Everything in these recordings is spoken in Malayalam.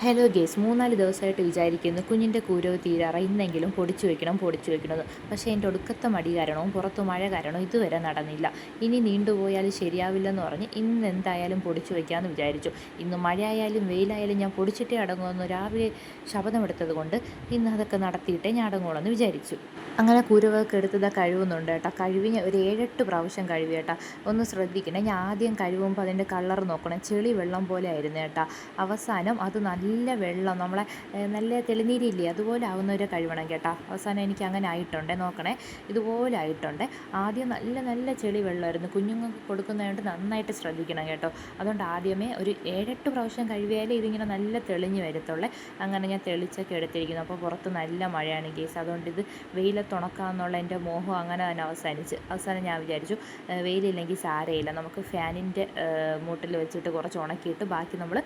ഹലോ ഗേസ് 3-4 ദിവസമായിട്ട് വിചാരിക്കുന്നു കുഞ്ഞിൻ്റെ കൂരവ് തീരാറായി ഇന്നെങ്കിലും പൊടിച്ചു വെക്കണമെന്ന്. പക്ഷേ എൻ്റെ ഒടുക്കത്തെ മടി കാരണവും പുറത്ത് മഴ കാരണവും ഇതുവരെ നടന്നില്ല. ഇനി നീണ്ടുപോയാൽ ശരിയാവില്ലെന്ന് പറഞ്ഞ് ഇന്ന് എന്തായാലും പൊടിച്ചു വയ്ക്കാമെന്ന് വിചാരിച്ചു. ഇന്ന് മഴയായാലും വെയിലായാലും ഞാൻ പൊടിച്ചിട്ടേ അടങ്ങുമെന്ന് രാവിലെ ശപഥമെടുത്തത് കൊണ്ട് ഇന്ന് അതൊക്കെ നടത്തിയിട്ടേ ഞാൻ അടങ്ങുള്ളൂ എന്ന് വിചാരിച്ചു. അങ്ങനെ കൂരവൊക്കെ എടുത്തത് കഴുകുന്നുണ്ട് കേട്ടോ. കഴുകി ഒരു 7-8 പ്രാവശ്യം കഴുകി കേട്ടോ. ഒന്ന് ശ്രദ്ധിക്കണേ, ഞാൻ ആദ്യം കഴുകുമ്പോൾ അതിൻ്റെ കളർ നോക്കണം. ചെളി വെള്ളം പോലെ ആയിരുന്നു കേട്ടോ. അവസാനം അത് നല്ല വെള്ളം നമ്മളെ നല്ല തെളിനീരില്ലേ അതുപോലെ ആവുന്നവരെ കഴുകണം കേട്ടോ. അവസാനം എനിക്ക് അങ്ങനെ ആയിട്ടുണ്ട്, നോക്കണേ, ഇതുപോലെ ആയിട്ടുണ്ട്. ആദ്യം നല്ല നല്ല ചെളി വെള്ളമായിരുന്നു. കുഞ്ഞുങ്ങൾക്ക് കൊടുക്കുന്നതുകൊണ്ട് നന്നായിട്ട് ശ്രദ്ധിക്കണം കേട്ടോ. അതുകൊണ്ട് ആദ്യമേ ഒരു 7-8 പ്രാവശ്യം കഴുകിയാലേ ഇതിങ്ങനെ നല്ല തെളിഞ്ഞ് വരത്തുള്ളേ. അങ്ങനെ ഞാൻ തെളിച്ചൊക്കെ എടുത്തിരിക്കുന്നു. അപ്പോൾ പുറത്ത് നല്ല മഴയാണ് കേസ്. അതുകൊണ്ട് ഇത് വെയിലത്തുണക്കാമെന്നുള്ള എൻ്റെ മോഹം അങ്ങനെ തന്നെ അവസാനം ഞാൻ വിചാരിച്ചു വെയിലില്ലെങ്കിൽ സാരയില്ല, നമുക്ക് ഫാനിൻ്റെ മൂട്ടിൽ വെച്ചിട്ട് കുറച്ച് ഉണക്കിയിട്ട് ബാക്കി നമ്മൾ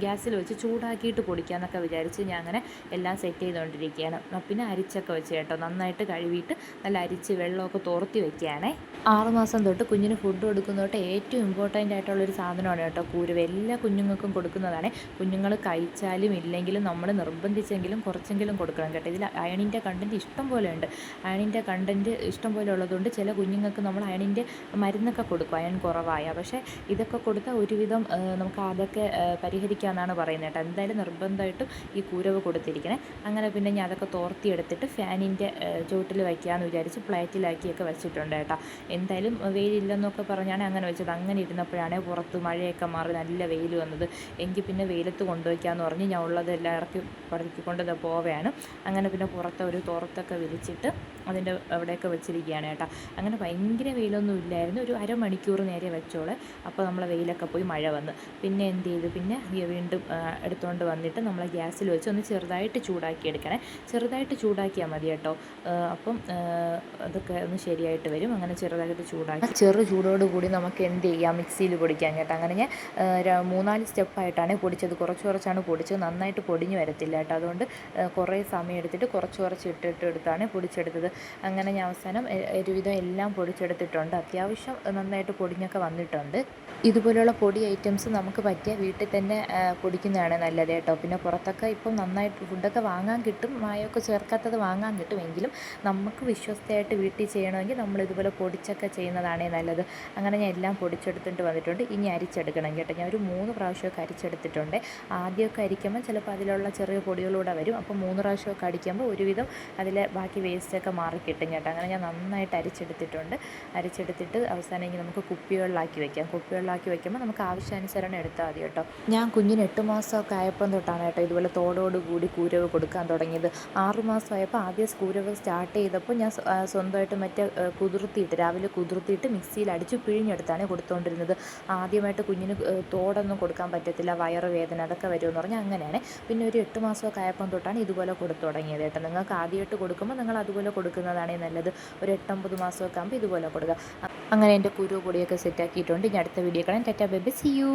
ഗ്യാസിൽ വെച്ച് ചൂടാക്കിയിട്ട് പൊടിക്കാമെന്നൊക്കെ വിചാരിച്ച് ഞാൻ അങ്ങനെ എല്ലാം സെറ്റ് ചെയ്തുകൊണ്ടിരിക്കുകയാണ്. പിന്നെ അരിച്ചൊക്കെ വെച്ച് കേട്ടോ, നന്നായിട്ട് കഴുകിയിട്ട് നല്ല അരിച്ച് വെള്ളമൊക്കെ തോർത്തി വെക്കുകയാണേ. 6 മാസം തൊട്ട് കുഞ്ഞിന് ഫുഡ് കൊടുക്കുന്ന തൊട്ട് ഏറ്റവും ഇമ്പോർട്ടൻ്റ് ആയിട്ടുള്ളൊരു സാധനമാണ് കേട്ടോ കൂരവ്. എല്ലാ കുഞ്ഞുങ്ങൾക്കും കൊടുക്കുന്നതാണ്. കുഞ്ഞുങ്ങൾ കഴിച്ചാലും ഇല്ലെങ്കിലും നമ്മൾ നിർബന്ധിച്ചെങ്കിലും കുറച്ചെങ്കിലും കൊടുക്കണം കേട്ടോ. ഇതിൽ അയണിൻ്റെ കണ്ടൻറ്റ് ഇഷ്ടം പോലെ ഉണ്ട്. അയണിൻ്റെ കണ്ടൻറ്റ് ഇഷ്ടം പോലെ ഉള്ളതുകൊണ്ട് ചില കുഞ്ഞുങ്ങൾക്ക് നമ്മൾ അയണിൻ്റെ മരുന്നൊക്കെ കൊടുക്കും അയൺ കുറവായ. പക്ഷേ ഇതൊക്കെ കൊടുത്താൽ ഒരുവിധം നമുക്ക് അതൊക്കെ പരിഹരിക്കാമെന്നാണ് പറയുന്നത് കേട്ടോ. എന്തായാലും നിർബന്ധമായിട്ടും ഈ കൂരവ് കൊടുത്തിരിക്കണേ. അങ്ങനെ പിന്നെ ഞാൻ അതൊക്കെ തോർത്തിയെടുത്തിട്ട് ഫാനിൻ്റെ ചുവട്ടിൽ വയ്ക്കാമെന്ന് വിചാരിച്ച് പ്ലേറ്റിലാക്കിയൊക്കെ വെച്ചിട്ടുണ്ട് കേട്ടോ. എന്തായാലും വെയിലില്ലെന്നൊക്കെ പറഞ്ഞാണ് അങ്ങനെ വെച്ചത്. അങ്ങനെ ഇരുന്നപ്പോഴാണ് പുറത്ത് മഴയൊക്കെ മാറി നല്ല വെയിൽ വന്നത്. എങ്കിൽ പിന്നെ വെയിലത്ത് കൊണ്ടുവയ്ക്കാമെന്ന് പറഞ്ഞ് ഞാൻ ഉള്ളതെല്ലാം ഇറക്കി പറക്കിക്കൊണ്ട് പോവുകയാണ്. അങ്ങനെ പിന്നെ പുറത്ത് ഒരു തോർത്തൊക്കെ വിരിച്ചിട്ട് അതിൻ്റെ അവിടെയൊക്കെ വെച്ചിരിക്കുകയാണ് കേട്ടോ. അങ്ങനെ ഭയങ്കര വെയിലൊന്നും ഇല്ലായിരുന്നു. ഒരു അരമണിക്കൂർ നേരെ വെച്ചോളെ. അപ്പോൾ നമ്മളെ വെയിലൊക്കെ പോയി മഴ വന്ന് പിന്നെ എന്ത് ചെയ്തു, പിന്നെ വീണ്ടും എടുത്തുകൊണ്ട് വന്നിട്ട് നമ്മൾ ഗ്യാസിൽ വെച്ച് ഒന്ന് ചെറുതായിട്ട് ചൂടാക്കി എടുക്കണേ. ചെറുതായിട്ട് ചൂടാക്കിയാൽ മതി കേട്ടോ. അപ്പം അതൊക്കെ ഒന്ന് ശരിയായിട്ട് വരും. അങ്ങനെ ചെറുതായിട്ട് ചൂടാക്കി ചെറു ചൂടോടുകൂടി നമുക്ക് എന്ത് ചെയ്യാം, മിക്സിയിൽ പൊടിക്കാം കേട്ടോ. അങ്ങനെ ഞാൻ 3-4 സ്റ്റെപ്പായിട്ടാണ് പൊടിച്ചത്. കുറച്ചാണ് പൊടിച്ചത്. നന്നായിട്ട് പൊടിഞ്ഞ് വരത്തില്ല കേട്ടോ. അതുകൊണ്ട് കുറേ സമയം എടുത്തിട്ട് കുറച്ച് എടുത്താണ് പൊടിച്ചെടുത്തത്. അങ്ങനെ ഞാൻ അവസാനം ഒരുവിധം എല്ലാം പൊടിച്ചെടുത്തിട്ടുണ്ട്. അത്യാവശ്യം നന്നായിട്ട് പൊടിഞ്ഞൊക്കെ വന്നിട്ടുണ്ട്. ഇതുപോലെയുള്ള പൊടി ഐറ്റംസ് നമുക്ക് പറ്റിയ വീട്ടിൽ തന്നെ പൊടിക്കുന്നതാണ് നല്ലത് കേട്ടോ. പിന്നെ പുറത്തൊക്കെ ഇപ്പം നന്നായിട്ട് ഫുഡൊക്കെ വാങ്ങാൻ കിട്ടും, മായമൊക്കെ ചേർക്കാത്തത് വാങ്ങാൻ കിട്ടും. എങ്കിലും നമുക്ക് വിശ്വസ്തയായിട്ട് വീട്ടിൽ ചെയ്യണമെങ്കിൽ നമ്മൾ ഇതുപോലെ പൊടിച്ചൊക്കെ ചെയ്യുന്നതാണ് നല്ലത്. അങ്ങനെ ഞാൻ എല്ലാം പൊടിച്ചെടുത്തിട്ട് വന്നിട്ടുണ്ട്. ഇനി അരിച്ചെടുക്കണം കേട്ടോ. ഞാൻ ഒരു 3 പ്രാവശ്യമൊക്കെ അരിച്ചെടുത്തിട്ടുണ്ട്. ആദ്യമൊക്കെ അരിക്കുമ്പോൾ ചിലപ്പോൾ അതിലുള്ള ചെറിയ പൊടികളൂടെ വരും. അപ്പോൾ 3 പ്രാവശ്യമൊക്കെ അടിക്കുമ്പോൾ ഒരുവിധം അതിലെ ബാക്കി വേസ്റ്റൊക്കെ മാറി കിട്ടും കേട്ടോ. അങ്ങനെ ഞാൻ നന്നായിട്ട് അരിച്ചെടുത്തിട്ട് അവസാനം ഇനി നമുക്ക് കുപ്പികളിലാക്കി വയ്ക്കാം. കുപ്പികളിലാക്കി വയ്ക്കുമ്പോൾ നമുക്ക് ആവശ്യാനുസരണം എടുത്താൽ മതി കേട്ടോ. ഞാൻ കുഞ്ഞിന് 8 മാസമൊക്കെ ആയപ്പം തൊട്ടാണ് കേട്ടോ ഇതുപോലെ തോടോടുകൂടി കൂരവ് കൊടുക്കാൻ തുടങ്ങിയത്. 6 മാസമായപ്പോൾ ആദ്യം കൂരവ് സ്റ്റാർട്ട് ചെയ്തപ്പോൾ ഞാൻ സ്വന്തമായിട്ട് രാവിലെ കുതിർത്തിയിട്ട് മിക്സിയിൽ അടിച്ച് പിഴിഞ്ഞെടുത്താണ് കൊടുത്തുകൊണ്ടിരുന്നത്. ആദ്യമായിട്ട് കുഞ്ഞിന് തോടൊന്നും കൊടുക്കാൻ പറ്റത്തില്ല, വയറുവേദന അതൊക്കെ വരുമെന്ന് പറഞ്ഞാൽ അങ്ങനെയാണ്. പിന്നെ ഒരു 8 മാസമൊക്കെ ആയപ്പം തൊട്ടാണ് ഇതുപോലെ കൊടുത്തു തുടങ്ങിയത് കേട്ടോ. നിങ്ങൾക്ക് ആദ്യമായിട്ട് കൊടുക്കുമ്പോൾ നിങ്ങൾ അതുപോലെ കൊടുക്കുന്നതാണ് നല്ലത്. ഒരു 8-9 മാസമൊക്കെ ആകുമ്പോൾ ഇതുപോലെ കൊടുക്കുക. അങ്ങനെ എൻ്റെ കുരു പൊടിയൊക്കെ സെറ്റാക്കിയിട്ടുണ്ട്. ഇനി അടുത്ത വീഡിയോ കാണാൻ. Tata bye bye, see U.